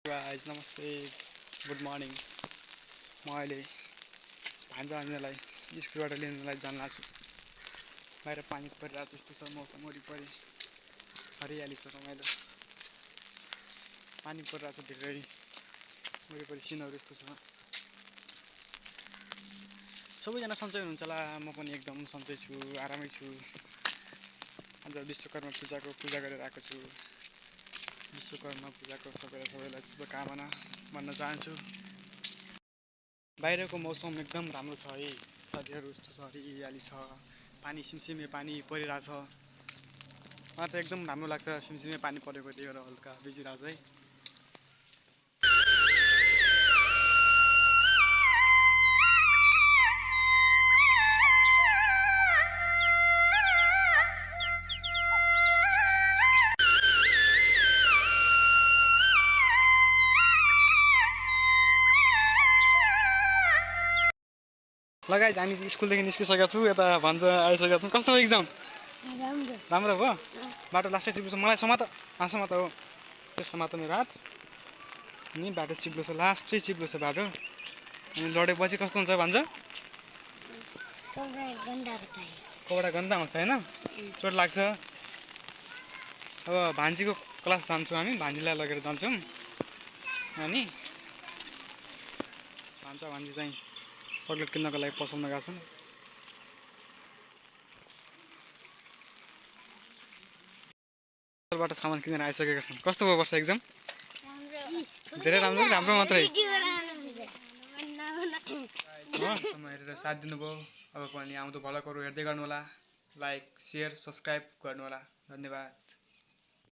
Guys नमस्ते good morning म अहिले भान्जा आउनेलाई स्कुलबाट लिनलाई जान लाग्छु। बाहिर पानी परिरहेको छ, यस्तो छ मौसम वरिपरि हरियाली छ, रमाइलो पानी परिरहेको छ धेरै वरिपरि सिनहरू यस्तो छ। सबैजना सन्चै हुनुहुन्छ होला, म पनि एकदम सन्चै छु, आरामै छु। आज विश्वकर्मा पूजाको पूजा गरेर आएको छु। विश्वकर्मा पूजाको सबैलाई शुभकामना भन्न चाहन्छु। बाहिरको मौसम एकदम राम्रो छ है, साथीहरू यस्तो छ, हरियाली छ, पानी सिमसिमे पानी परिरहेछ। मलाई त एकदम राम्रो लाग्छ, सिमसिमे पानी परेको देखेर हल्का भिजिरहेछ है। ल गाइस, हामी स्कुलदेखि निस्किसकेका छौँ, यता भन्छ आइसकेका छौँ। कस्तो भयो एक्जाम? राम्रो भयो। बाटो लास्टै चिप्लो छ, मलाई समात समात हो, त्यो समात मेरो हात। अनि बाटो चिप्लो छ, लास्टै चिप्लो छ बाटो। अनि लडेपछि कस्तो हुन्छ भन्छ? कपडा गन्दा हुन्छ होइन, चोट लाग्छ। अब भान्जीको क्लास जान्छौँ हामी, भान्जीलाई लगेर जान्छौँ। अनि भान्जी चाहिँ चक्लेट किन्नको लागि पसलमा गएको छन्। बाट सामान किनेर आइसकेका छन्। कस्तो भयो वर्ष एक्जाम? धेरै राम्रो, राम्रो मात्रै समय हेरेर साथ दिनुभयो। अब पनि आउँदो भ्लगहरू हेर्दै गर्नुहोला, लाइक शेयर सब्सक्राइब गर्नुहोला। धन्यवाद।